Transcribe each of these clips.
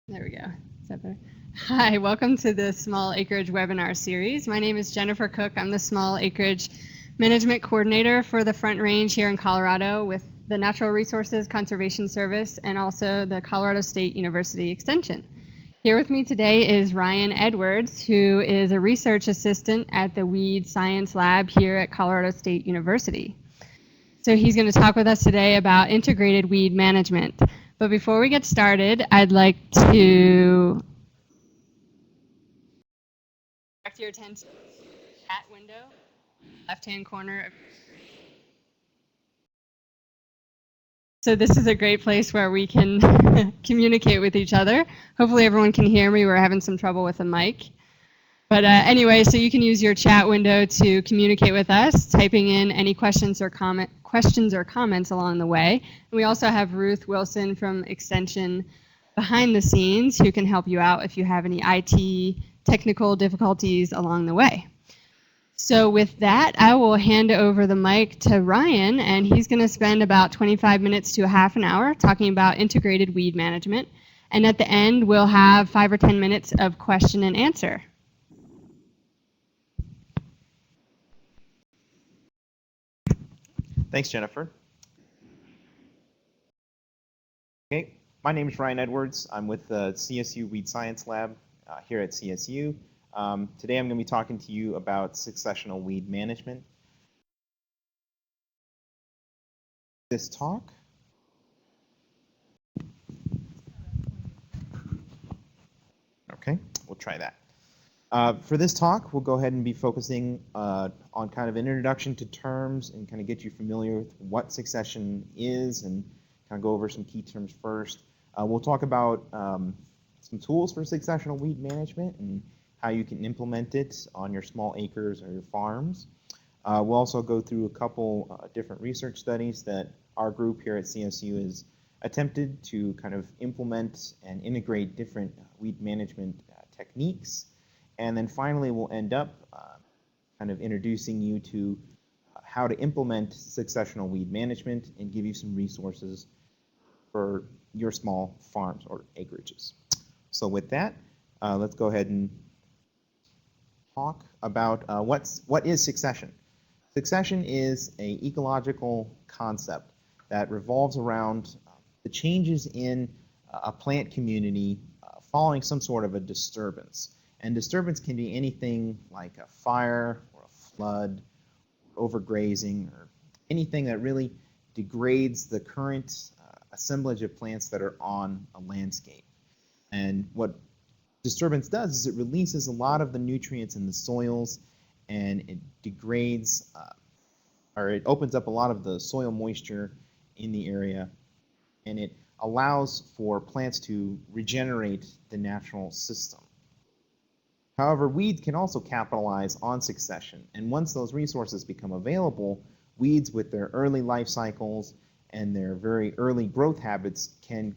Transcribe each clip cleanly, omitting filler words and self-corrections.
There we go. Is that better? Hi, welcome to the Small Acreage webinar series. My name is Jennifer Cook. I'm the Small Acreage Management Coordinator for the Front Range here in Colorado with the Natural Resources Conservation Service and also the Colorado State University Extension. Here with me today is Ryan Edwards, who is a research assistant at the Weed Science Lab here at Colorado State University. So he's going to talk with us today about integrated weed management. But before we get started, I'd like to direct your attention to the chat window, left-hand corner of your screen. So this is a great place where we can communicate with each other. Hopefully everyone can hear me. We're having some trouble with the mic. But anyway, so you can use your chat window to communicate with us, typing in any questions or comments along the way. And we also have Ruth Wilson from Extension behind the scenes who can help you out if you have any IT technical difficulties along the way. So with that, I will hand over the mic to Ryan, and he's going to spend about 25 minutes to a half an hour talking about integrated weed management. And at the end, we'll have 5 or 10 minutes of question and answer. Thanks, Jennifer. Okay, my name is Ryan Edwards. I'm with the CSU Weed Science Lab here at CSU. Today I'm going to be talking to you about successional weed management. This talk. Okay, we'll try that. For this talk, we'll go ahead and be focusing on kind of an introduction to terms and kind of get you familiar with what succession is and kind of go over some key terms first. We'll talk about some tools for successional weed management and how you can implement it on your small acres or your farms. We'll also go through a couple different research studies that our group here at CSU has attempted to kind of implement and integrate different weed management techniques. And then finally, we'll end up kind of introducing you to how to implement successional weed management and give you some resources for your small farms or acreages. So with that, let's go ahead and talk about what is succession. Succession is an ecological concept that revolves around the changes in a plant community following some sort of a disturbance. And disturbance can be anything like a fire or a flood, overgrazing, or anything that really degrades the current assemblage of plants that are on a landscape. And what disturbance does is it releases a lot of the nutrients in the soils, and it degrades or it opens up a lot of the soil moisture in the area, and it allows for plants to regenerate the natural system. However, weeds can also capitalize on succession, and once those resources become available, weeds with their early life cycles and their very early growth habits can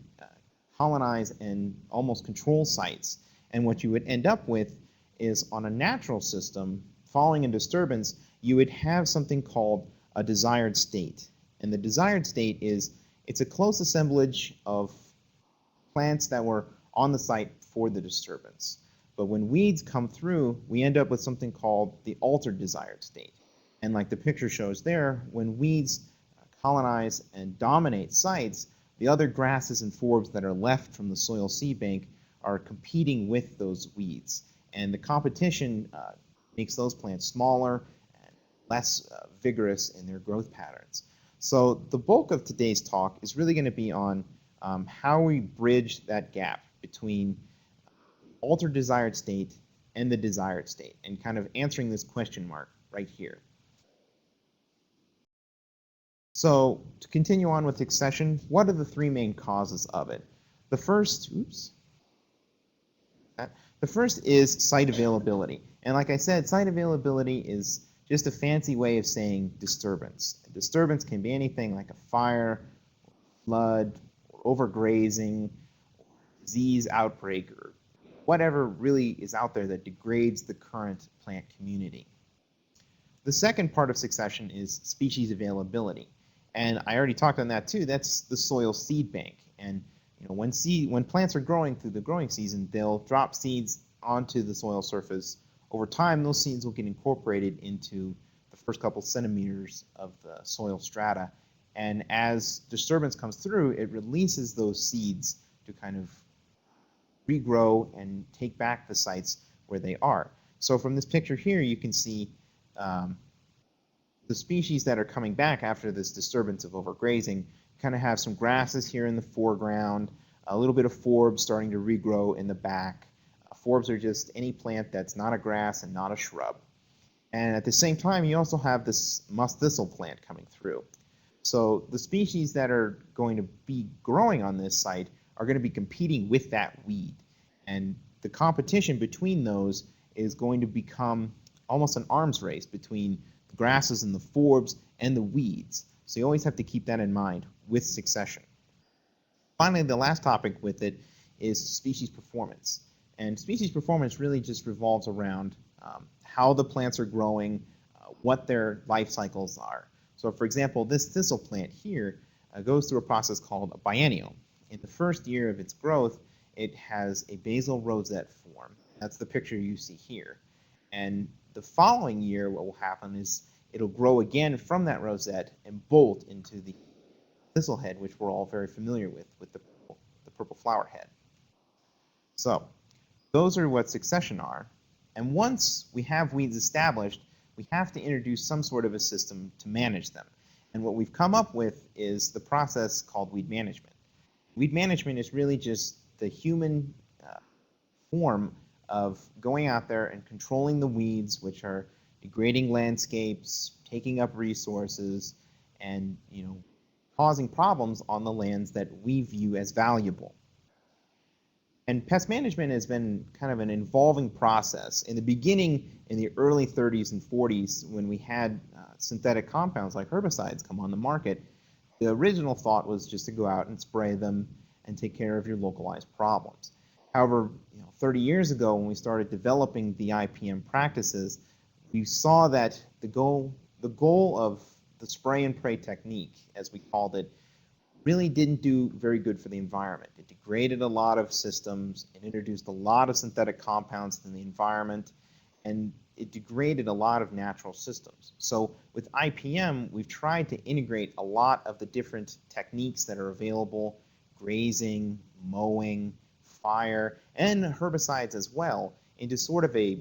colonize and almost control sites. And what you would end up with is on a natural system, following a disturbance, you would have something called a desired state. And the desired state is, it's a close assemblage of plants that were on the site for the disturbance. But when weeds come through, we end up with something called the altered desired state. And like the picture shows there, when weeds colonize and dominate sites, the other grasses and forbs that are left from the soil seed bank are competing with those weeds. And the competition makes those plants smaller and less vigorous in their growth patterns. So the bulk of today's talk is really going to be on how we bridge that gap between altered desired state and the desired state, and kind of answering this question mark right here. So to continue on with succession, what are the three main causes of it? The first, the first is site availability. And like I said, site availability is just a fancy way of saying disturbance. A disturbance can be anything like a fire, flood, or overgrazing, or disease outbreak, or whatever really is out there that degrades the current plant community. The second part of succession is species availability. And I already talked on that too. That's the soil seed bank. And when plants are growing through the growing season, they'll drop seeds onto the soil surface. Over time, those seeds will get incorporated into the first couple centimeters of the soil strata. And as disturbance comes through, it releases those seeds to kind of regrow and take back the sites where they are. So from this picture here, you can see the species that are coming back after this disturbance of overgrazing kind of have some grasses here in the foreground, a little bit of forbs starting to regrow in the back. Forbs are just any plant that's not a grass and not a shrub. And at the same time, you also have this musk thistle plant coming through. So the species that are going to be growing on this site are going to be competing with that weed. And the competition between those is going to become almost an arms race between the grasses and the forbs and the weeds. So you always have to keep that in mind with succession. Finally, the last topic with it is species performance. And species performance really just revolves around how the plants are growing, what their life cycles are. So for example, this thistle plant here goes through a process called a biennial. In the first year of its growth, it has a basal rosette form. That's the picture you see here. And the following year, what will happen is it'll grow again from that rosette and bolt into the thistle head, which we're all very familiar with the purple flower head. So those are what succession are. And once we have weeds established, we have to introduce some sort of a system to manage them. And what we've come up with is the process called weed management. Weed management is really just the human form of going out there and controlling the weeds, which are degrading landscapes, taking up resources, and causing problems on the lands that we view as valuable. And pest management has been kind of an evolving process. In the beginning, in the early 30s and 40s, when we had synthetic compounds like herbicides come on the market, the original thought was just to go out and spray them and take care of your localized problems. However, 30 years ago, when we started developing the IPM practices, we saw that the goal of the spray and pray technique, as we called it, really didn't do very good for the environment. It degraded a lot of systems, it introduced a lot of synthetic compounds in the environment, and it degraded a lot of natural systems. So with IPM, we've tried to integrate a lot of the different techniques that are available, grazing, mowing, fire, and herbicides as well, into sort of a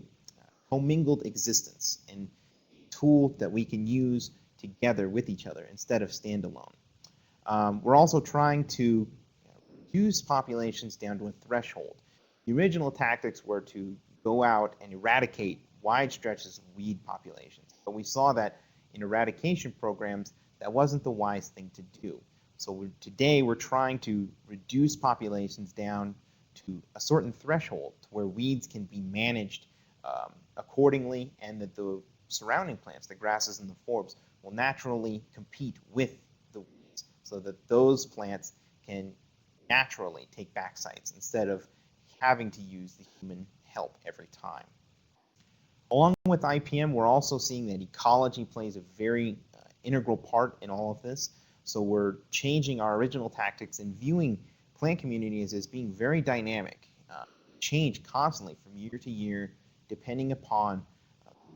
commingled existence and a tool that we can use together with each other instead of standalone. We're also trying to reduce populations down to a threshold. The original tactics were to go out and eradicate wide stretches of weed populations. But we saw that in eradication programs, that wasn't the wise thing to do. So today we're trying to reduce populations down to a certain threshold where weeds can be managed accordingly, and that the surrounding plants, the grasses and the forbs, will naturally compete with the weeds, so that those plants can naturally take back sites instead of having to use the human help every time. Along with IPM, we're also seeing that ecology plays a very integral part in all of this. So we're changing our original tactics and viewing plant communities as being very dynamic, change constantly from year to year, depending upon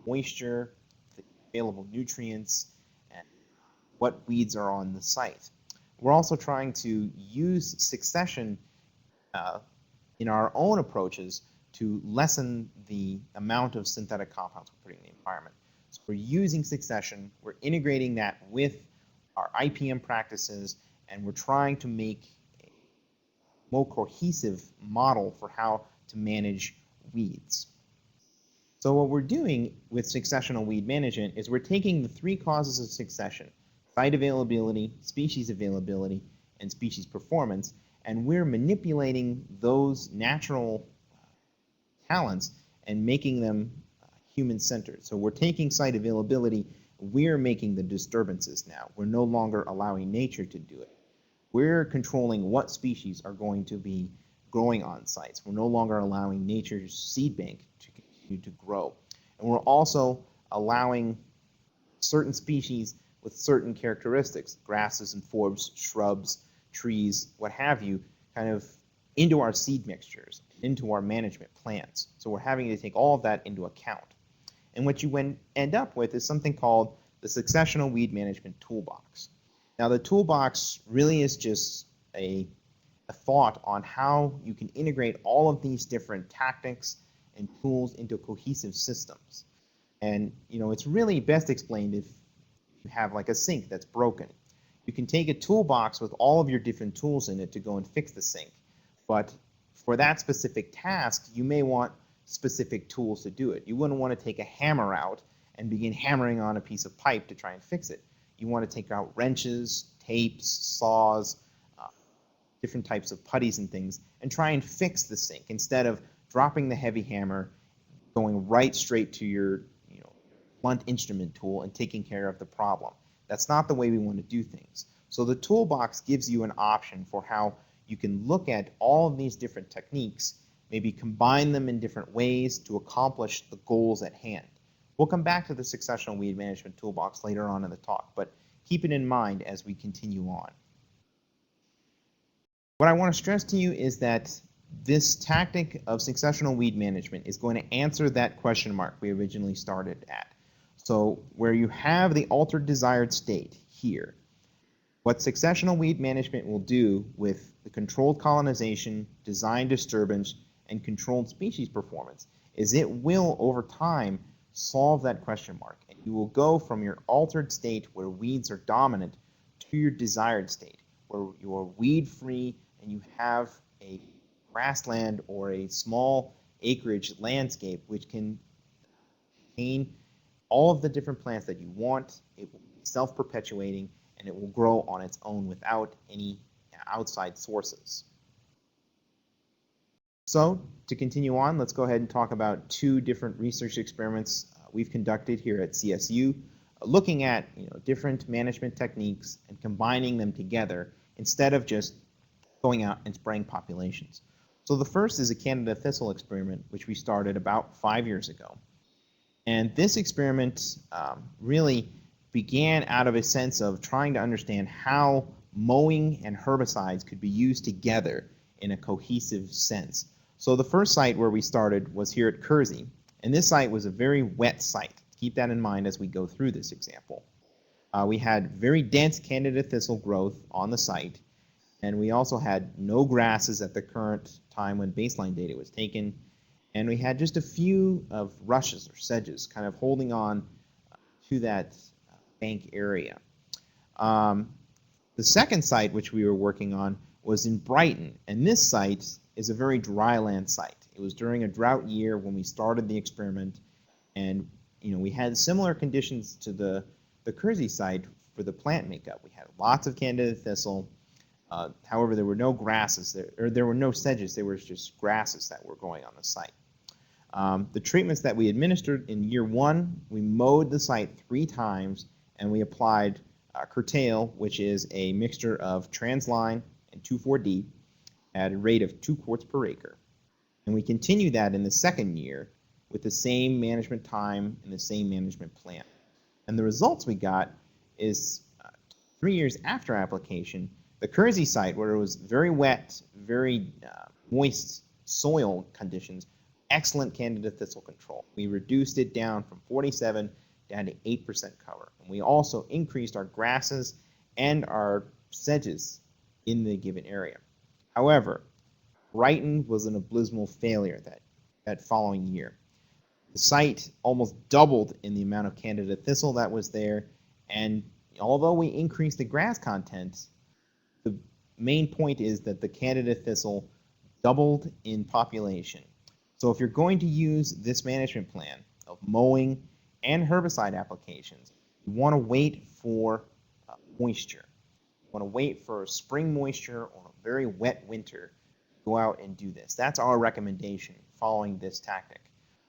moisture, the available nutrients, and what weeds are on the site. We're also trying to use succession in our own approaches to lessen the amount of synthetic compounds we're putting in the environment. So we're using succession, we're integrating that with our IPM practices, and we're trying to make a more cohesive model for how to manage weeds. So what we're doing with successional weed management is we're taking the three causes of succession: site availability, species availability, and species performance, and we're manipulating those natural talents and making them human-centered. So we're taking site availability, we're making the disturbances now. We're no longer allowing nature to do it. We're controlling what species are going to be growing on sites. We're no longer allowing nature's seed bank to continue to grow. And we're also allowing certain species with certain characteristics, grasses and forbs, shrubs, trees, what have you, kind of into our seed mixtures, into our management plans. So we're having to take all of that into account. And what you end up with is something called the Successional Weed Management Toolbox. Now the toolbox really is just a thought on how you can integrate all of these different tactics and tools into cohesive systems. And it's really best explained if you have like a sink that's broken. You can take a toolbox with all of your different tools in it to go and fix the sink. But for that specific task, you may want specific tools to do it. You wouldn't want to take a hammer out and begin hammering on a piece of pipe to try and fix it. You want to take out wrenches, tapes, saws, different types of putties and things, and try and fix the sink instead of dropping the heavy hammer, going right straight to your blunt instrument tool and taking care of the problem. That's not the way we want to do things. So the toolbox gives you an option for how you can look at all of these different techniques, maybe combine them in different ways to accomplish the goals at hand. We'll come back to the Successional Weed Management Toolbox later on in the talk, but keep it in mind as we continue on. What I want to stress to you is that this tactic of successional weed management is going to answer that question mark we originally started at. So where you have the altered desired state here, what successional weed management will do with the controlled colonization, design disturbance, and controlled species performance is it will, over time, solve that question mark. And you will go from your altered state where weeds are dominant to your desired state, where you are weed-free and you have a grassland or a small acreage landscape which can contain all of the different plants that you want. It will be self-perpetuating and it will grow on its own without any outside sources. So to continue on, let's go ahead and talk about two different research experiments we've conducted here at CSU, looking at different management techniques and combining them together instead of just going out and spraying populations. So the first is a Canada thistle experiment, which we started about 5 years ago. And this experiment really began out of a sense of trying to understand how mowing and herbicides could be used together in a cohesive sense. So the first site where we started was here at Kersey, and this site was a very wet site. Keep that in mind as we go through this example. We had very dense Canada thistle growth on the site, and we also had no grasses at the current time when baseline data was taken, and we had just a few of rushes or sedges kind of holding on to that bank area. The second site which we were working on was in Brighton, and this site is a very dry land site. It was during a drought year when we started the experiment, and we had similar conditions to the Kersey site for the plant makeup. We had lots of Canada thistle. However, there were no grasses, there were no sedges, there were just grasses that were growing on the site. The treatments that we administered in year one, we mowed the site 3 times, and we applied curtail, which is a mixture of transline and 2,4-D at a rate of 2 quarts per acre. And we continued that in the second year with the same management time and the same management plan. And the results we got is 3 years after application, the Kersey site, where it was very wet, very moist soil conditions, excellent Canada thistle control. We reduced it down from 47 down to 8% cover. And we also increased our grasses and our sedges in the given area. However, Brighton was an abysmal failure that following year. The site almost doubled in the amount of Canada thistle that was there, and although we increased the grass content, the main point is that the Canada thistle doubled in population. So if you're going to use this management plan of mowing and herbicide applications, you want to wait for moisture. You want to wait for spring moisture or a very wet winter to go out and do this. That's our recommendation following this tactic.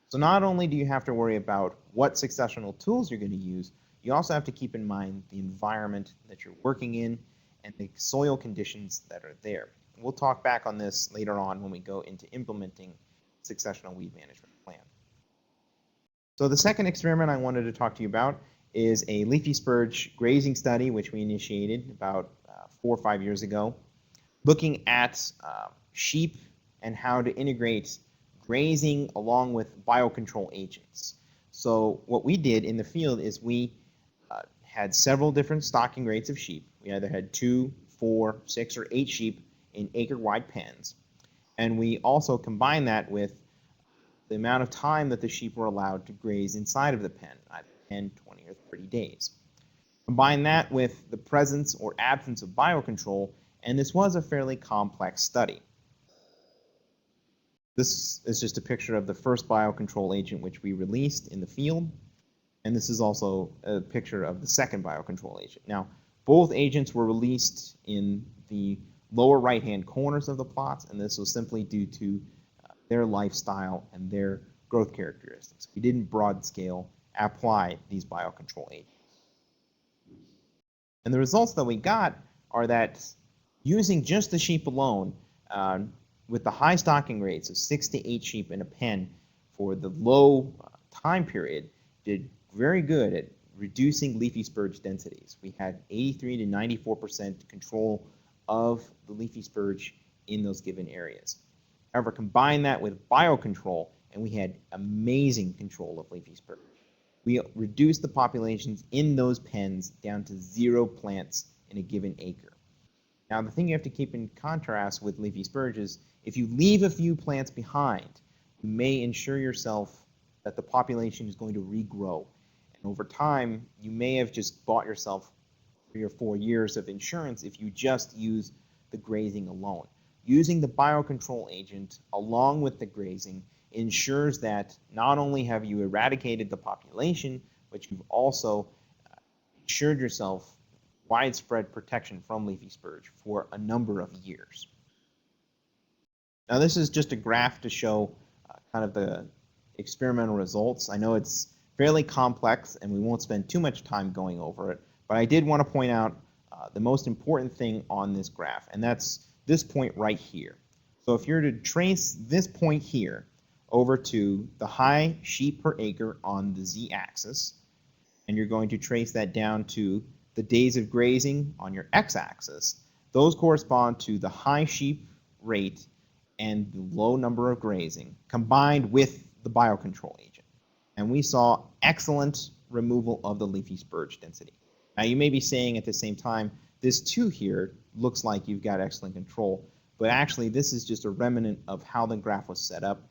So not only do you have to worry about what successional tools you're going to use, you also have to keep in mind the environment that you're working in and the soil conditions that are there. We'll talk back on this later on when we go into implementing successional weed management plan. So the second experiment I wanted to talk to you about is a leafy spurge grazing study which we initiated about 4 or 5 years ago. looking at sheep and how to integrate grazing along with biocontrol agents. So what we did in the field is we had several different stocking rates of sheep. We either had 2, 4, 6, or 8 sheep in acre-wide pens. And we also combined that with the amount of time that the sheep were allowed to graze inside of the pen, either 10, 20, or 30 days. Combine that with the presence or absence of biocontrol, and this was a fairly complex study. This is just a picture of the first biocontrol agent which we released in the field, and this is also a picture of the second biocontrol agent. Now, both agents were released in the lower right-hand corners of the plots, and this was simply due to their lifestyle and their growth characteristics. We didn't broad scale apply these biocontrol agents. And the results that we got are that using just the sheep alone, with the high stocking rates of 6 to 8 sheep in a pen for the low time period, did very good at reducing leafy spurge densities. We had 83 to 94% control of the leafy spurge in those given areas. However, combine that with biocontrol, and we had amazing control of leafy spurge. We reduced the populations in those pens down to 0 plants in a given acre. Now, the thing you have to keep in contrast with leafy spurge is if you leave a few plants behind, you may ensure yourself that the population is going to regrow. And over time, you may have just bought yourself 3 or 4 years of insurance if you just use the grazing alone. Using the biocontrol agent along with the grazing ensures that not only have you eradicated the population, but you've also ensured yourself widespread protection from leafy spurge for a number of years. Now, this is just a graph to show kind of the experimental results. I know it's fairly complex and we won't spend too much time going over it, but I did want to point out the most important thing on this graph, and that's this point right here. So if you're to trace this point here over to the high sheep per acre on the z-axis, and you're going to trace that down to the days of grazing on your x-axis, those correspond to the high sheep rate and the low number of grazing combined with the biocontrol agent. And we saw excellent removal of the leafy spurge density. Now, you may be saying at the same time, this 2 here looks like you've got excellent control, but actually this is just a remnant of how the graph was set up.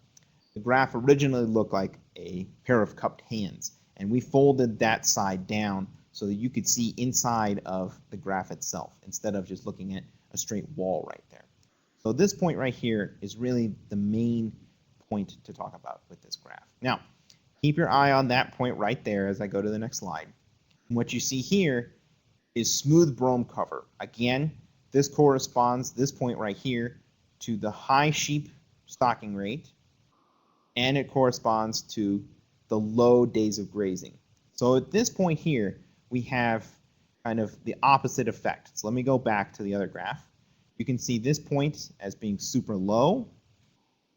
The graph originally looked like a pair of cupped hands, and we folded that side down so that you could see inside of the graph itself instead of just looking at a straight wall right there. So this point right here is really the main point to talk about with this graph. Now, keep your eye on that point right there as I go to the next slide. And what you see here is smooth brome cover. Again, this corresponds, this point right here, to the high sheep stocking rate, and it corresponds to the low days of grazing. So at this point here, we have kind of the opposite effect. So let me go back to the other graph. You can see this point as being super low,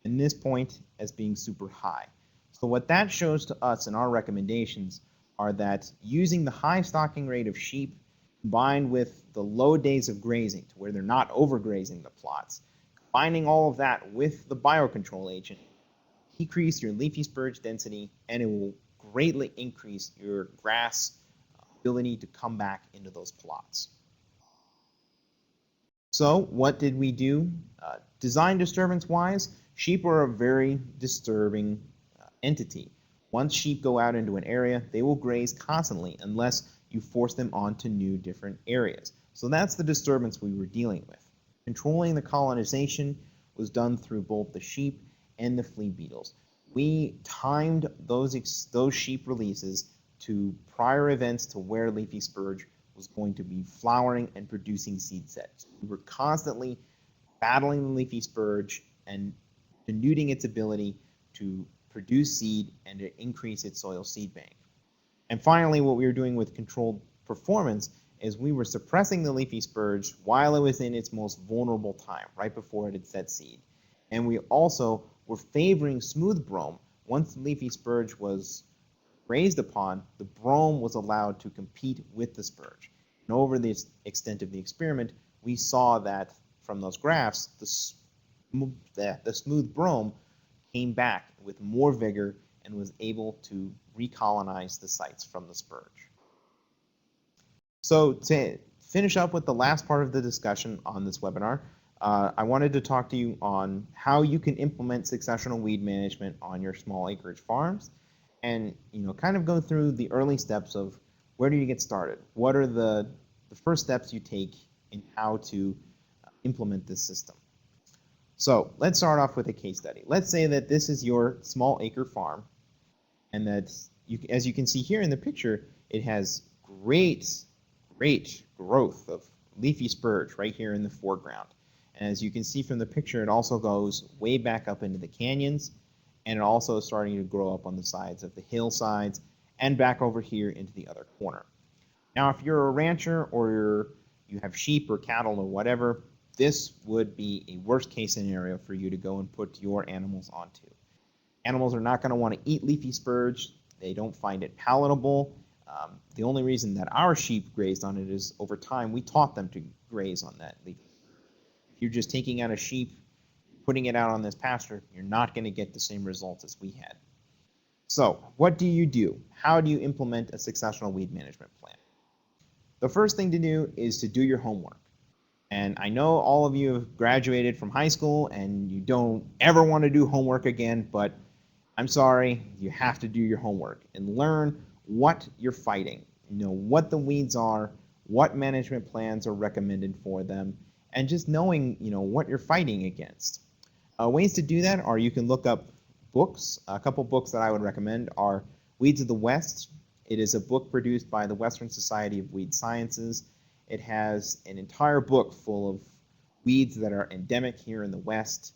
and this point as being super high. So what that shows to us in our recommendations are that using the high stocking rate of sheep combined with the low days of grazing to where they're not overgrazing the plots, combining all of that with the biocontrol agent, decrease your leafy spurge density, and it will greatly increase your grass ability to come back into those plots. So what did we do? Design disturbance-wise, sheep are a very disturbing entity. Once sheep go out into an area, they will graze constantly unless you force them onto new different areas. So that's the disturbance we were dealing with. Controlling the colonization was done through both the sheep and the flea beetles. We timed those sheep releases to prior events to where leafy spurge was going to be flowering and producing seed sets. We were constantly battling the leafy spurge and denuding its ability to produce seed and to increase its soil seed bank. And finally, what we were doing with controlled performance is we were suppressing the leafy spurge while it was in its most vulnerable time, right before it had set seed. And we also were favoring smooth brome. Once the leafy spurge was grazed upon, the brome was allowed to compete with the spurge. And over the extent of the experiment, we saw that from those grafts, the smooth brome came back with more vigor and was able to recolonize the sites from the spurge. So to finish up with the last part of the discussion on this webinar, I wanted to talk to you on how you can implement successional weed management on your small acreage farms, and kind of go through the early steps of where do you get started? What are the first steps you take in how to implement this system? So let's start off with a case study. Let's say that this is your small acre farm, and that as you can see here in the picture, it has great growth of leafy spurge right here in the foreground. And as you can see from the picture, it also goes way back up into the canyons, and it also is starting to grow up on the sides of the hillsides and back over here into the other corner. Now, if you're a rancher or you have sheep or cattle or whatever, this would be a worst case scenario for you to go and put your animals onto. Animals are not going to want to eat leafy spurge. They don't find it palatable. The only reason that our sheep grazed on it is over time we taught them to graze on that leafy. If you're just taking out a sheep, putting it out on this pasture, you're not going to get the same results as we had. So what do you do? How do you implement a successional weed management plan? The first thing to do is to do your homework. And I know all of you have graduated from high school and you don't ever want to do homework again, but I'm sorry, you have to do your homework and learn what you're fighting, what the weeds are, what management plans are recommended for them, and just knowing, what you're fighting against. Ways to do that are you can look up books. A couple books that I would recommend are Weeds of the West. It is a book produced by the Western Society of Weed Sciences. It has an entire book full of weeds that are endemic here in the West,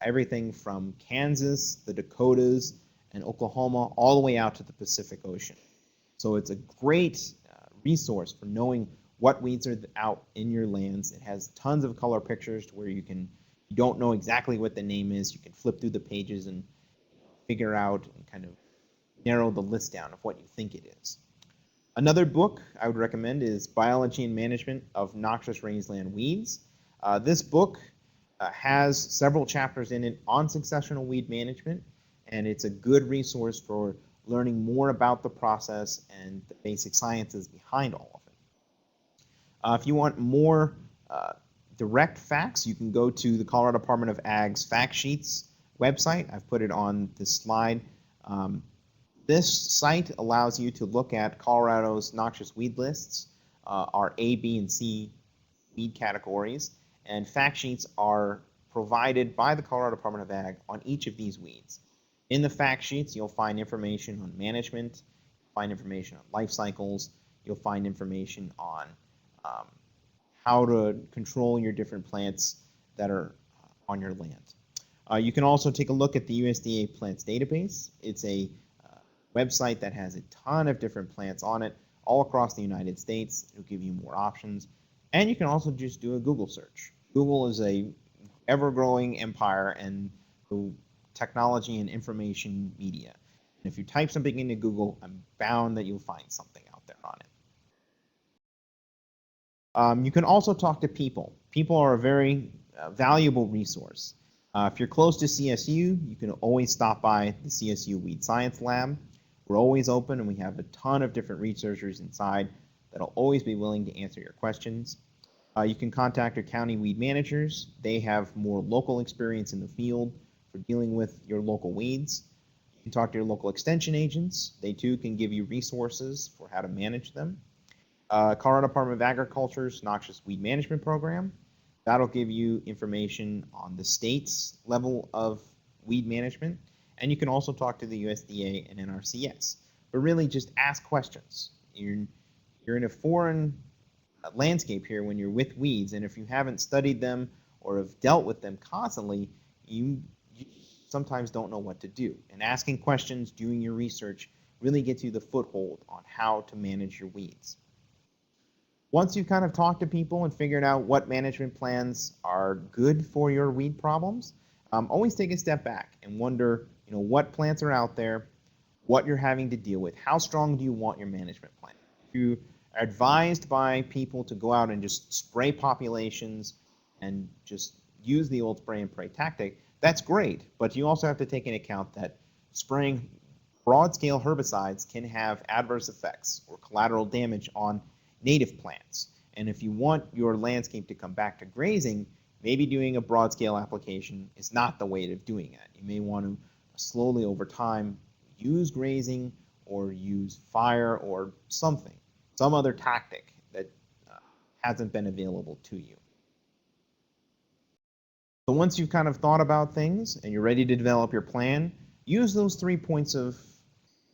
everything from Kansas, the Dakotas, and Oklahoma, all the way out to the Pacific Ocean. So it's a great resource for knowing what weeds are out in your lands. It has tons of color pictures to where you don't know exactly what the name is. You can flip through the pages and figure out and kind of narrow the list down of what you think it is. Another book I would recommend is Biology and Management of Noxious Rangeland Weeds. This book has several chapters in it on successional weed management, and it's a good resource for learning more about the process and the basic sciences behind all of it. If you want more direct facts, you can go to the Colorado Department of Ag's fact sheets website. I've put it on this slide. This site allows you to look at Colorado's noxious weed lists, our A, B, and C weed categories, and fact sheets are provided by the Colorado Department of Ag on each of these weeds. In the fact sheets, you'll find information on management, find information on life cycles, you'll find information on how to control your different plants that are on your land. You can also take a look at the USDA plants database. It's a website that has a ton of different plants on it all across the United States. It'll give you more options. And you can also just do a Google search. Google is a ever-growing empire and technology and information media. And if you type something into Google, I'm bound that you'll find something out there on it. You can also talk to people. People are a very valuable resource. If you're close to CSU, you can always stop by the CSU Weed Science Lab. We're always open, and we have a ton of different researchers inside that'll always be willing to answer your questions. You can contact your county weed managers. They have more local experience in the field for dealing with your local weeds. You can talk to your local extension agents. They too can give you resources for how to manage them. Colorado Department of Agriculture's Noxious Weed Management Program. That'll give you information on the state's level of weed management. And you can also talk to the USDA and NRCS. But really just ask questions. You're in a foreign landscape here when you're with weeds, and if you haven't studied them or have dealt with them constantly, you sometimes don't know what to do. And asking questions, doing your research, really gets you the foothold on how to manage your weeds. Once you've kind of talked to people and figured out what management plans are good for your weed problems, always take a step back and wonder, what plants are out there, what you're having to deal with, how strong do you want your management plan. If you are advised by people to go out and just spray populations and just use the old spray and pray tactic, that's great, but you also have to take into account that spraying broad-scale herbicides can have adverse effects or collateral damage on native plants. And if you want your landscape to come back to grazing, maybe doing a broad-scale application is not the way of doing it. You may want to slowly over time use grazing or use fire or something, some other tactic that hasn't been available to you. So once you've kind of thought about things and you're ready to develop your plan, use those 3 points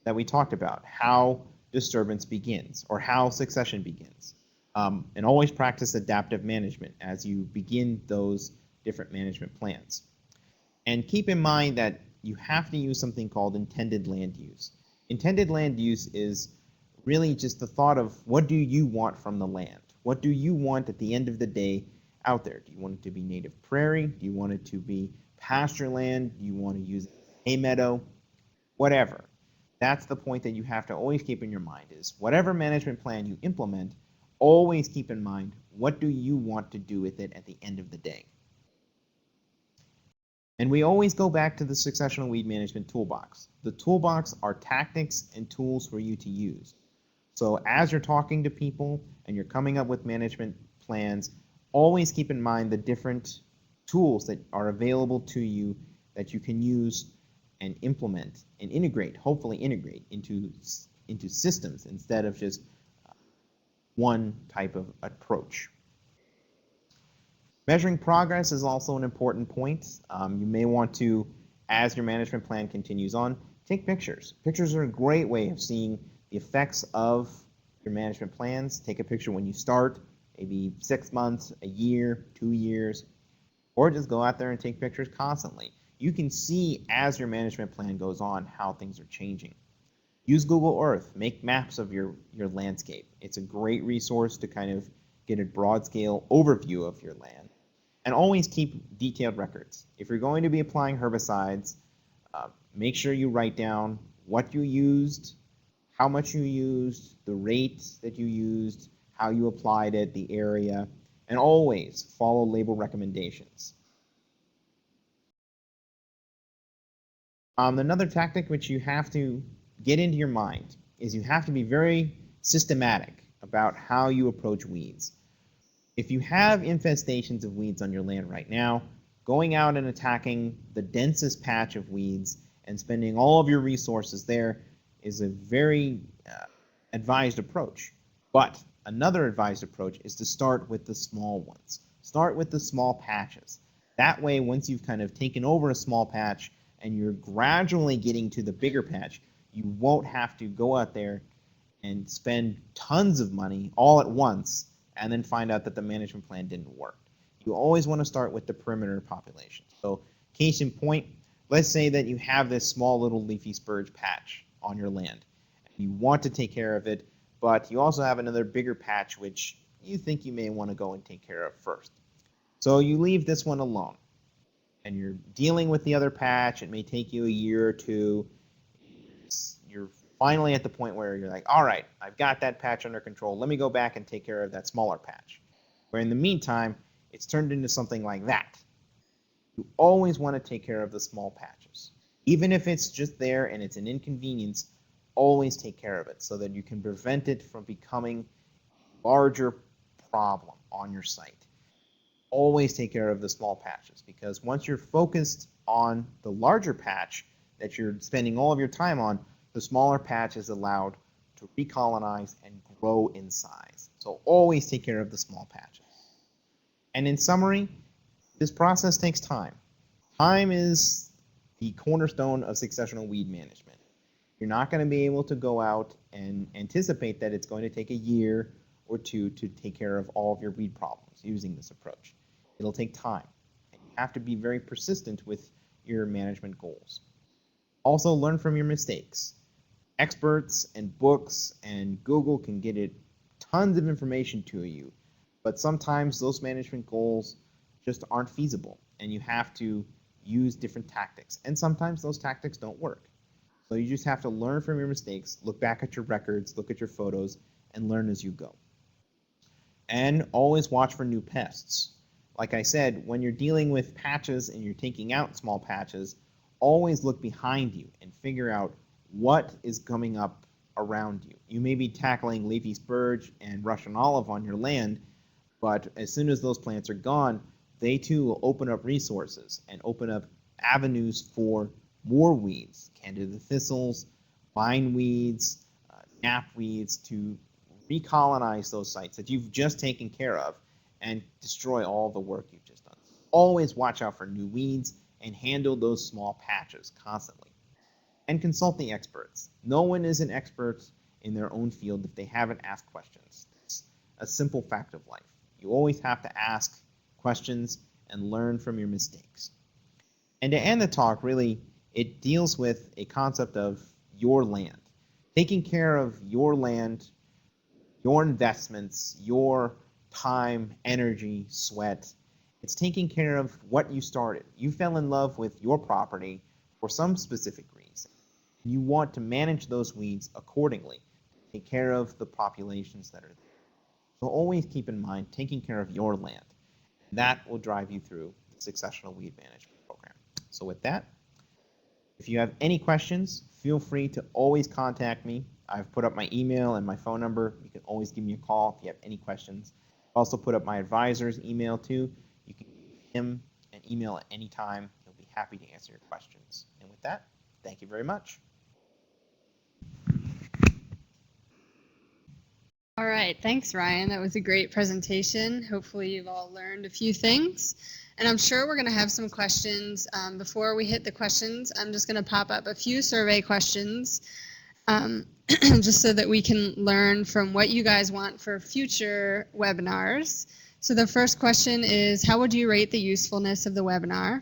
that we talked about, how disturbance begins or how succession begins. And always practice adaptive management as you begin those different management plans. And keep in mind that you have to use something called intended land use. Intended land use is really just the thought of what do you want from the land? What do you want at the end of the day out there? Do you want it to be native prairie? Do you want it to be pasture land? Do you want to use hay meadow? Whatever. That's the point that you have to always keep in your mind is whatever management plan you implement, always keep in mind what do you want to do with it at the end of the day. And we always go back to the Successional Weed Management Toolbox. The Toolbox are tactics and tools for you to use. So as you're talking to people and you're coming up with management plans, always keep in mind the different tools that are available to you that you can use and implement and integrate, hopefully integrate into systems instead of just one type of approach. Measuring progress is also an important point. You may want to, as your management plan continues on, take pictures. Pictures are a great way of seeing the effects of your management plans. Take a picture when you start, maybe 6 months, a year, 2 years, or just go out there and take pictures constantly. You can see as your management plan goes on how things are changing. Use Google Earth. Make maps of your landscape. It's a great resource to kind of get a broad scale overview of your land. And always keep detailed records. If you're going to be applying herbicides, make sure you write down what you used, how much you used, the rate that you used, how you applied it, the area, and always follow label recommendations. Another tactic which you have to get into your mind is you have to be very systematic about how you approach weeds. If you have infestations of weeds on your land right now, going out and attacking the densest patch of weeds and spending all of your resources there is a very advised approach. But another advised approach is to start with the small ones. Start with the small patches. That way, once you've kind of taken over a small patch and you're gradually getting to the bigger patch, you won't have to go out there and spend tons of money all at once and then find out that the management plan didn't work. You always want to start with the perimeter population. So case in point, let's say that you have this small little leafy spurge patch on your land. You want to take care of it, but you also have another bigger patch which you think you may want to go and take care of first. So you leave this one alone and you're dealing with the other patch. It may take you a year or two. You're finally at the point where you're like, all right, I've got that patch under control. Let me go back and take care of that smaller patch. Where in the meantime, it's turned into something like that. You always want to take care of the small patches. Even if it's just there and it's an inconvenience, always take care of it so that you can prevent it from becoming a larger problem on your site. Always take care of the small patches because once you're focused on the larger patch that you're spending all of your time on, the smaller patch is allowed to recolonize and grow in size. So always take care of the small patches. And in summary, this process takes time. Time is the cornerstone of successional weed management. You're not going to be able to go out and anticipate that it's going to take a year or two to take care of all of your weed problems using this approach. It'll take time. And you have to be very persistent with your management goals. Also, learn from your mistakes. Experts and books and Google can get it tons of information to you, but sometimes those management goals just aren't feasible and you have to use different tactics, and sometimes those tactics don't work. So you just have to learn from your mistakes, look back at your records, look at your photos, and learn as you go. And always watch for new pests. like I said, when you're dealing with patches and you're taking out small patches, always look behind you and figure out what is coming up around you. You may be tackling leafy spurge and Russian olive on your land, but as soon as those plants are gone, they too will open up resources and open up avenues for more weeds, Candida thistles, bindweeds, knapweeds, to recolonize those sites that you've just taken care of and destroy all the work you've just done. Always watch out for new weeds and handle those small patches constantly. And consult the experts. No one is an expert in their own field if they haven't asked questions. It's a simple fact of life. You always have to ask questions and learn from your mistakes. And to end the talk, really, it deals with a concept of your land. Taking care of your land, your investments, your time, energy, sweat. It's taking care of what you started. You fell in love with your property for some specific reason. You want to manage those weeds accordingly, take care of the populations that are there. So always keep in mind taking care of your land. That will drive you through the Successional Weed Management Program. So with that, if you have any questions, feel free to always contact me. I've put up my email and my phone number. You can always give me a call if you have any questions. I've also put up my advisor's email too. You can give him an email at any time. He'll be happy to answer your questions. And with that, thank you very much. All right, thanks, Ryan. That was a great presentation. Hopefully you've all learned a few things. And I'm sure we're going to have some questions. Before we hit the questions, I'm just going to pop up a few survey questions just so that we can learn from what you guys want for future webinars. So the first question is, how would you rate the usefulness of the webinar?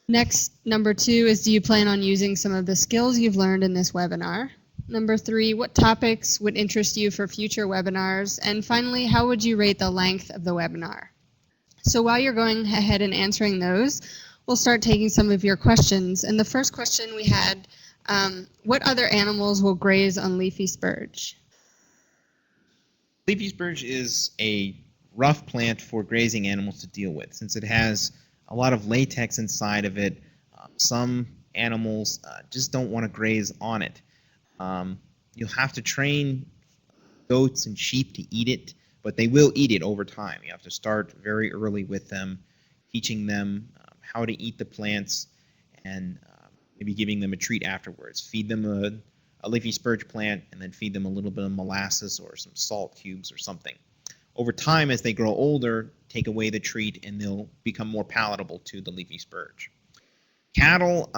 Next, number 2 is, do you plan on using some of the skills you've learned in this webinar? Number 3, what topics would interest you for future webinars? And finally, how would you rate the length of the webinar? So while you're going ahead and answering those, we'll start taking some of your questions. And the first question we had, what other animals will graze on leafy spurge? Leafy spurge is a rough plant for grazing animals to deal with, since it has a lot of latex inside of it. Some animals just don't want to graze on it. You'll have to train goats and sheep to eat it, but they will eat it over time. You have to start very early with them, teaching them how to eat the plants, and maybe giving them a treat afterwards. Feed them a leafy spurge plant, and then feed them a little bit of molasses or some salt cubes or something. Over time, as they grow older, take away the treat, and they'll become more palatable to the leafy spurge. Cattle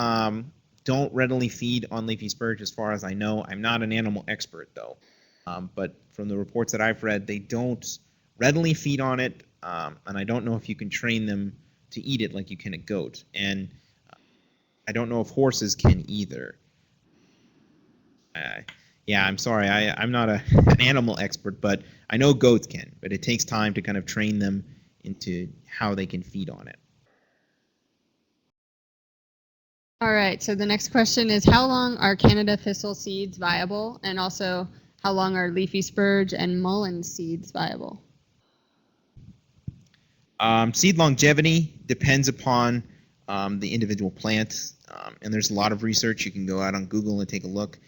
don't readily feed on leafy spurge, as far as I know. I'm not an animal expert, though. But from the reports that I've read, they don't readily feed on it, and I don't know if you can train them to eat it like you can a goat. And I don't know if horses can either. Yeah, I'm sorry, I'm not an animal expert, but I know goats can, but it takes time to kind of train them into how they can feed on it. All right, so the next question is, how long are Canada thistle seeds viable? And also, how long are leafy spurge and mullein seeds viable? Seed longevity depends upon the individual plant, and there's a lot of research. You can go out on Google and take a look.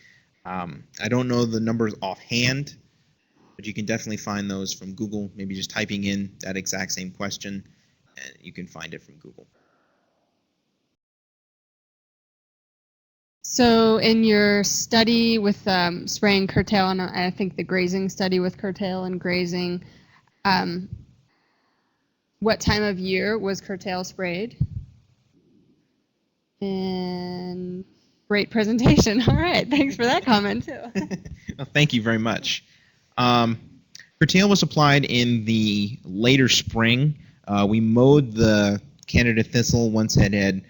I don't know the numbers offhand, but you can definitely find those from Google. Maybe just typing in that exact same question, and you can find it from Google. So in your study with spraying curtail, and I think the grazing study with curtail and grazing, what time of year was curtail sprayed? And great presentation. All right, thanks for that comment too. Well, thank you very much. Curtail was applied in the later spring. We mowed the Canada thistle once it had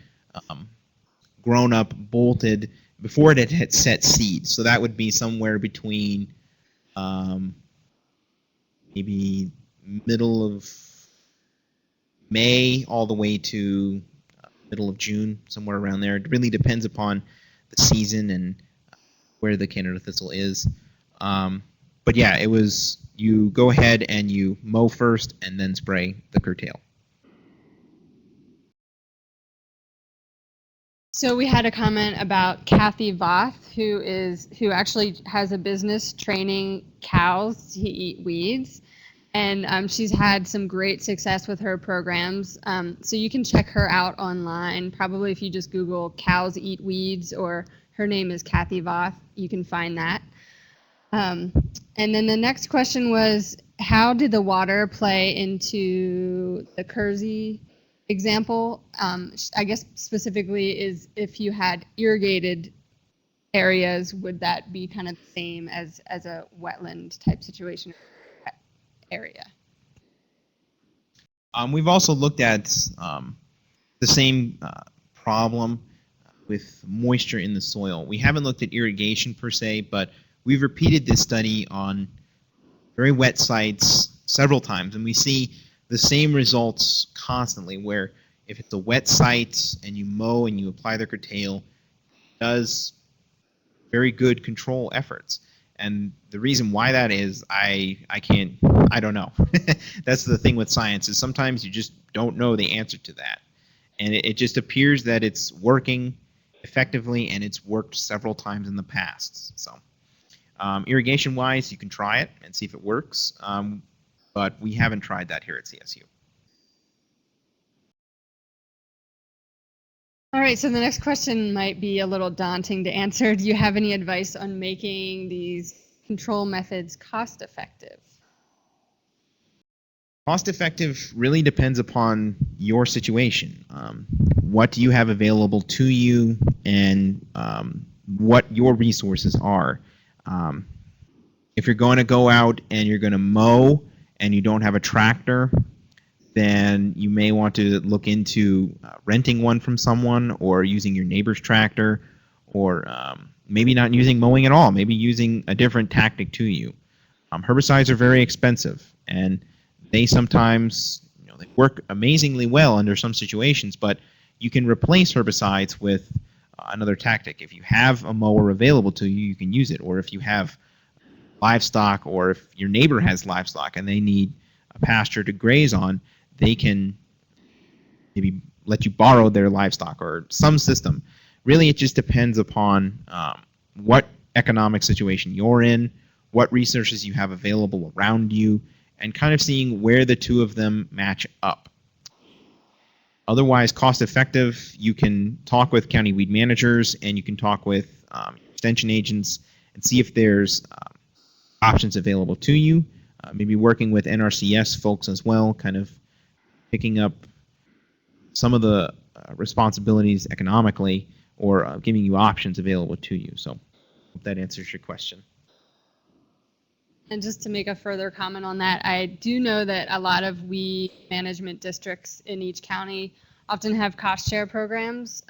grown up, bolted, before it had set seed. So that would be somewhere between maybe middle of May all the way to middle of June, somewhere around there. It really depends upon the season and where the Canada thistle is. But yeah, it was, you go ahead and you mow first and then spray the curtail. So we had a comment about Kathy Voth, who actually has a business training cows to eat weeds, and she's had some great success with her programs. So you can check her out online. Probably if you just Google "cows eat weeds" or her name is Kathy Voth, you can find that. And then the next question was, how did the water play into the Kersey example? I guess specifically is if you had irrigated areas, would that be kind of the same as a wetland type situation area? We've also looked at the same problem with moisture in the soil. We haven't looked at irrigation per se, but we've repeated this study on very wet sites several times, and we see the same results constantly, where if it's a wet site and you mow and you apply the curtail, it does very good control efforts. And the reason why that is, I don't know. That's the thing with science, is sometimes you just don't know the answer to that. And it just appears that it's working effectively, and it's worked several times in the past. So irrigation-wise, you can try it and see if it works, but we haven't tried that here at CSU. All right, so the next question might be a little daunting to answer. Do you have any advice on making these control methods cost-effective? Cost-effective really depends upon your situation. What do you have available to you, and what your resources are. If you're going to go out and you're going to mow and you don't have a tractor, then you may want to look into renting one from someone, or using your neighbor's tractor, or maybe not using mowing at all, maybe using a different tactic to you. Herbicides are very expensive, and they sometimes, they work amazingly well under some situations, but you can replace herbicides with another tactic. If you have a mower available to you, you can use it. Or if you have livestock, or if your neighbor has livestock and they need a pasture to graze on, they can maybe let you borrow their livestock, or some system. Really, it just depends upon what economic situation you're in, what resources you have available around you, and kind of seeing where the two of them match up. Otherwise, cost effective, you can talk with county weed managers, and you can talk with extension agents and see if there's options available to you. Maybe working with NRCS folks as well, kind of picking up some of the responsibilities economically, or giving you options available to you. So hope that answers your question. And just to make a further comment on that, I do know that a lot of weed management districts in each county often have cost share programs.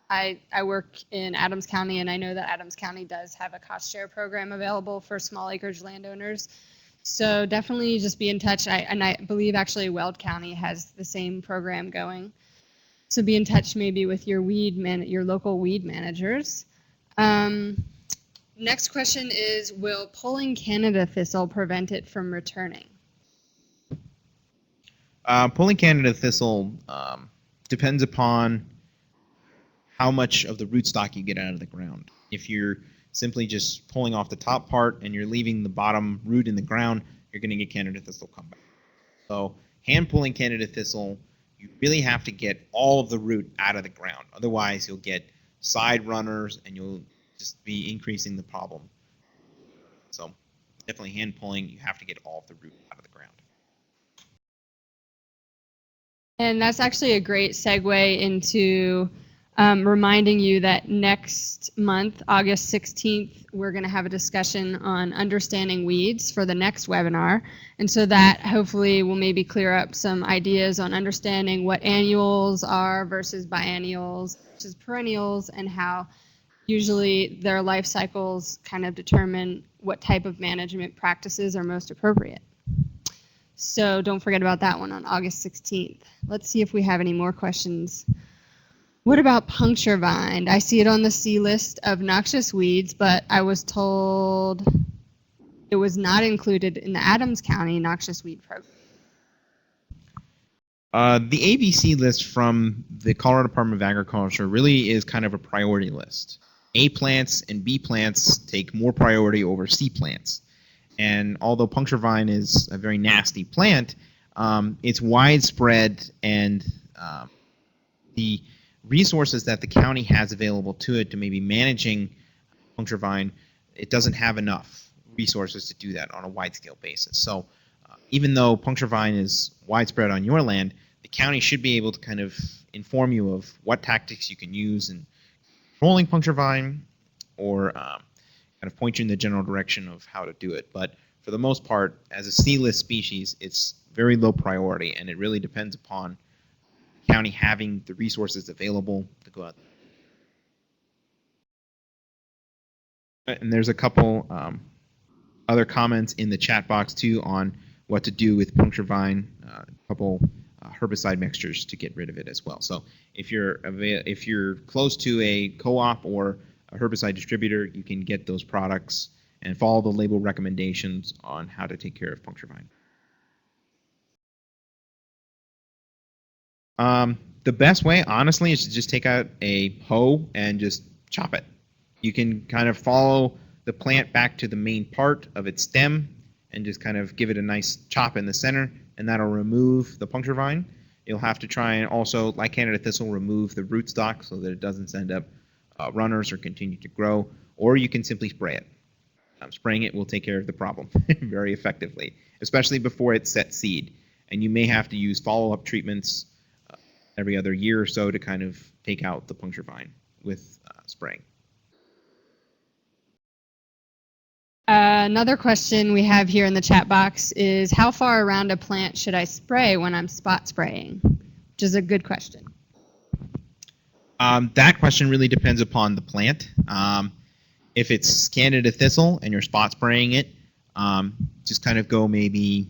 I work in Adams County, and I know that Adams County does have a cost share program available for small acreage landowners. So definitely just be in touch. And I believe actually Weld County has the same program going. So be in touch maybe with your your local weed managers. Next question is, will pulling Canada thistle prevent it from returning? Pulling Canada thistle depends upon how much of the rootstock you get out of the ground. If you're simply just pulling off the top part and you're leaving the bottom root in the ground, you're going to get Canada thistle come back. So hand pulling Canada thistle, you really have to get all of the root out of the ground. Otherwise, you'll get side runners, and you'll just be increasing the problem. So definitely hand pulling, you have to get all of the root out of the ground. And that's actually a great segue into reminding you that next month, August 16th, we're going to have a discussion on understanding weeds for the next webinar. And so that hopefully will maybe clear up some ideas on understanding what annuals are versus biennials versus perennials, and how usually their life cycles kind of determine what type of management practices are most appropriate. So don't forget about that one on August 16th. Let's see if we have any more questions. What about puncture vine? I see it on the C list of noxious weeds, but I was told it was not included in the Adams County noxious weed program. The ABC list from the Colorado Department of Agriculture really is kind of a priority list. A plants and B plants take more priority over C plants. And although puncture vine is a very nasty plant, it's widespread, and the resources that the county has available to it to maybe managing puncture vine, it doesn't have enough resources to do that on a wide-scale basis. So even though puncture vine is widespread on your land, the county should be able to kind of inform you of what tactics you can use in controlling puncture vine, or kind of point you in the general direction of how to do it. But for the most part, as a C-list species, it's very low priority, and it really depends upon the county having the resources available to go out there. And there's a couple other comments in the chat box too on what to do with puncture vine, a couple herbicide mixtures to get rid of it as well. So if you're close to a co-op or a herbicide distributor, you can get those products and follow the label recommendations on how to take care of puncture vine. The best way, honestly, is to just take out a hoe and just chop it. You can kind of follow the plant back to the main part of its stem and just kind of give it a nice chop in the center, and that'll remove the puncture vine. You'll have to try and also, like Canada thistle, remove the rootstock so that it doesn't send up runners or continue to grow, or you can simply spray it. Spraying it will take care of the problem very effectively, especially before it sets seed. And you may have to use follow-up treatments every other year or so to kind of take out the puncture vine with spraying. Another question we have here in the chat box is, how far around a plant should I spray when I'm spot spraying? Which is a good question. That question really depends upon the plant. If it's Canada thistle and you're spot spraying it, just kind of go maybe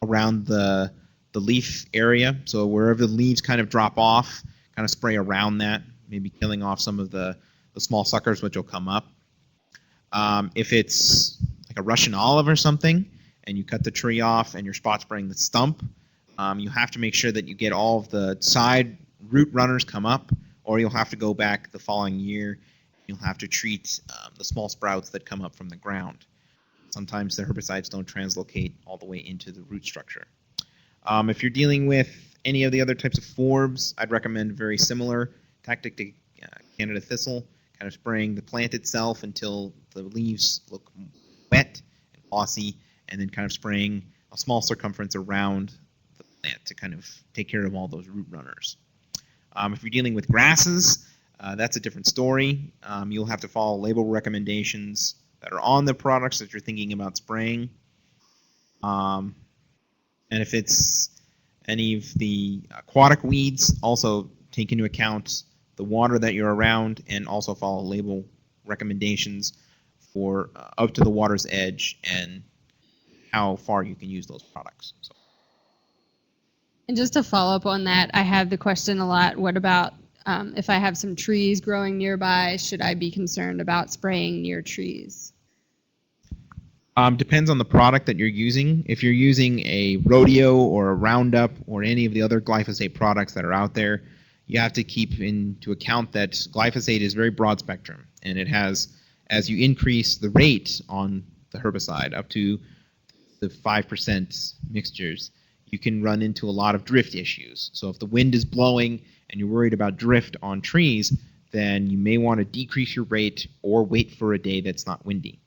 around the leaf area. So wherever the leaves kind of drop off, kind of spray around that, maybe killing off some of the small suckers which will come up. If it's like a Russian olive or something, and you cut the tree off and you're spot spraying the stump, you have to make sure that you get all of the side root runners come up, or you'll have to go back the following year. You'll have to treat the small sprouts that come up from the ground. Sometimes the herbicides don't translocate all the way into the root structure. If you're dealing with any of the other types of forbs, I'd recommend a very similar tactic to Canada thistle, kind of spraying the plant itself until the leaves look wet and glossy, and then kind of spraying a small circumference around the plant to kind of take care of all those root runners. If you're dealing with grasses, that's a different story. You'll have to follow label recommendations that are on the products that you're thinking about spraying. And if it's any of the aquatic weeds, also take into account the water that you're around, and also follow label recommendations for up to the water's edge and how far you can use those products. So. And just to follow up on that, I have the question a lot, what about if I have some trees growing nearby, should I be concerned about spraying near trees? Depends on the product that you're using. If you're using a Rodeo or a Roundup or any of the other glyphosate products that are out there, you have to keep into account that glyphosate is very broad spectrum, and it has, as you increase the rate on the herbicide up to the 5% mixtures, you can run into a lot of drift issues. So if the wind is blowing and you're worried about drift on trees, then you may want to decrease your rate or wait for a day that's not windy.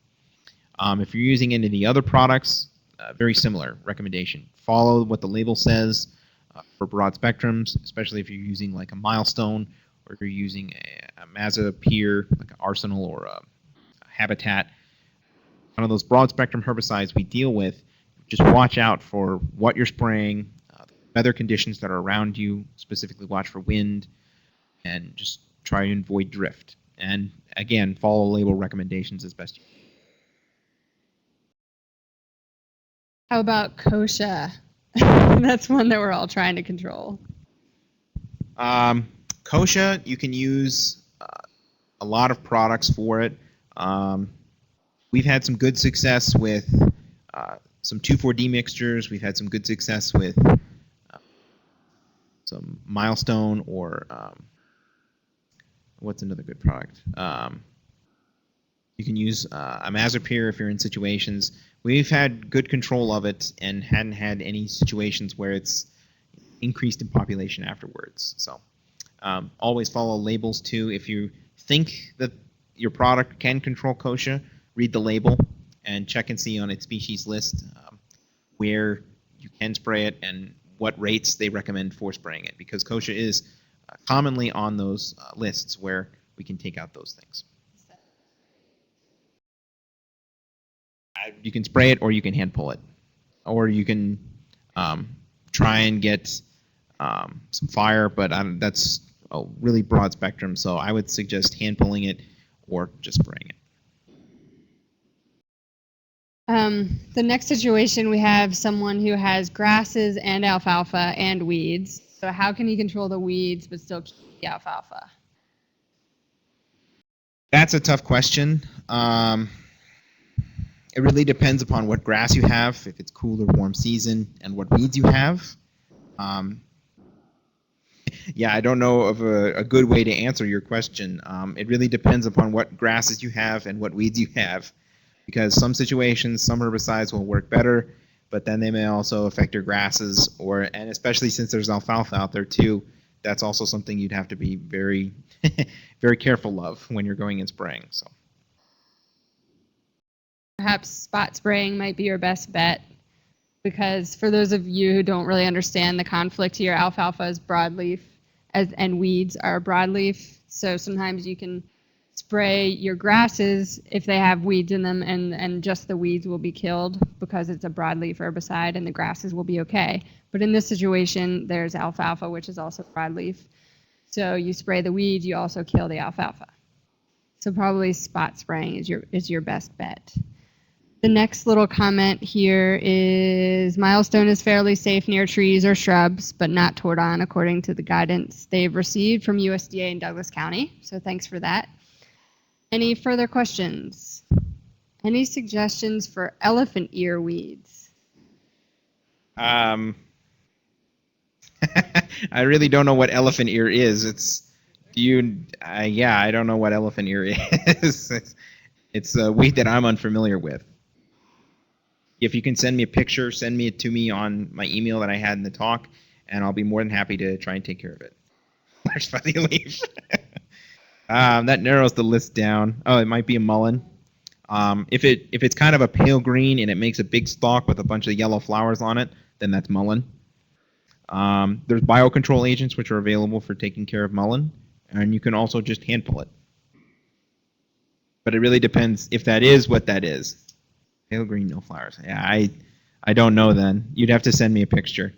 If you're using any of the other products, very similar recommendation. Follow what the label says for broad spectrums, especially if you're using like a Milestone, or if you're using a Mazapir, like an Arsenal or a Habitat. One of those broad spectrum herbicides we deal with, just watch out for what you're spraying, the weather conditions that are around you, specifically watch for wind, and just try and avoid drift. And again, follow label recommendations as best you can. How about kochia? That's one that we're all trying to control. Kochia, you can use a lot of products for it. We've had some good success with some 2,4-D mixtures. We've had some good success with Milestone or what's another good product? You can use Imazapyr if you're in situations. We've had good control of it and hadn't had any situations where it's increased in population afterwards. So always follow labels too. If you think that your product can control kochia, read the label and check and see on its species list where you can spray it and what rates they recommend for spraying it, because kochia is commonly on those lists where we can take out those things. You can spray it or you can hand pull it, or you can try and get some fire, but that's a really broad spectrum, so I would suggest hand pulling it or just spraying it. The next situation, we have someone who has grasses and alfalfa and weeds. So how can he control the weeds but still keep the alfalfa? That's a tough question. It really depends upon what grass you have, if it's cool or warm season, and what weeds you have. Yeah, I don't know of a good way to answer your question. It really depends upon what grasses you have and what weeds you have, because some situations, some herbicides will work better, but then they may also affect your grasses, and especially since there's alfalfa out there too, that's also something you'd have to be very, very careful of when you're going and spraying. So. Perhaps spot spraying might be your best bet, because for those of you who don't really understand the conflict here, alfalfa is broadleaf and weeds are broadleaf. So sometimes you can spray your grasses if they have weeds in them, and just the weeds will be killed because it's a broadleaf herbicide, and the grasses will be okay. But in this situation, there's alfalfa, which is also broadleaf. So you spray the weeds, you also kill the alfalfa. So probably spot spraying is your best bet. The next little comment here is Milestone is fairly safe near trees or shrubs, but not Tordon, according to the guidance they've received from USDA in Douglas County. So thanks for that. Any further questions? Any suggestions for elephant ear weeds? I really don't know what elephant ear is. Yeah, I don't know what elephant ear is. It's a weed that I'm unfamiliar with. If you can send me a picture, send it to me on my email that I had in the talk, and I'll be more than happy to try and take care of it. There's Fuzzy Leaf. That narrows the list down. Oh, it might be a mullein. If it's kind of a pale green and it makes a big stalk with a bunch of yellow flowers on it, then that's mullein. There's biocontrol agents which are available for taking care of mullein, and you can also just hand pull it. But it really depends if that is what that is. Pale green, no flowers. Yeah, I don't know then. You'd have to send me a picture.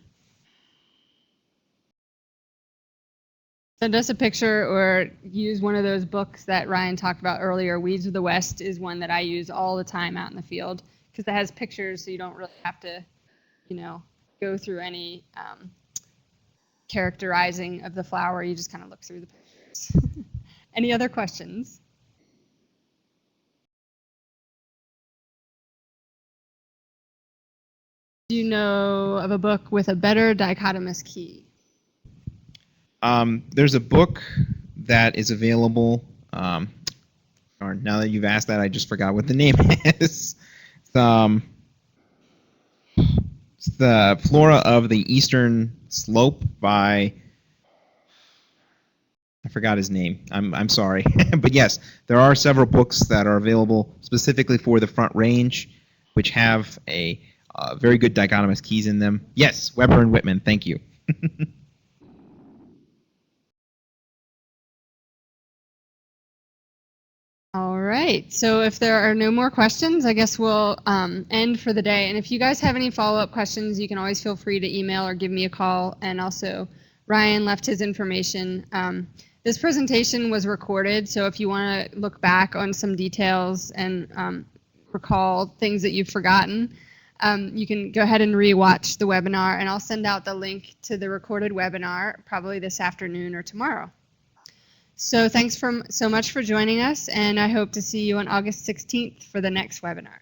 Send us a picture or use one of those books that Ryan talked about earlier. Weeds of the West is one that I use all the time out in the field because it has pictures, so you don't really have to, go through any characterizing of the flower. You just kind of look through the pictures. Any other questions? Do you know of a book with a better dichotomous key? There's a book that is available. Now that you've asked that, I just forgot what the name is. It's the Flora of the Eastern Slope by, I forgot his name. I'm sorry. But yes, there are several books that are available specifically for the Front Range, which have a very good dichotomous keys in them. Yes, Weber and Whitman, thank you. All right, so if there are no more questions, I guess we'll end for the day. And if you guys have any follow-up questions, you can always feel free to email or give me a call. And also, Ryan left his information. This presentation was recorded, so if you want to look back on some details and recall things that you've forgotten, you can go ahead and re-watch the webinar, and I'll send out the link to the recorded webinar probably this afternoon or tomorrow. So thanks so much for joining us, and I hope to see you on August 16th for the next webinar.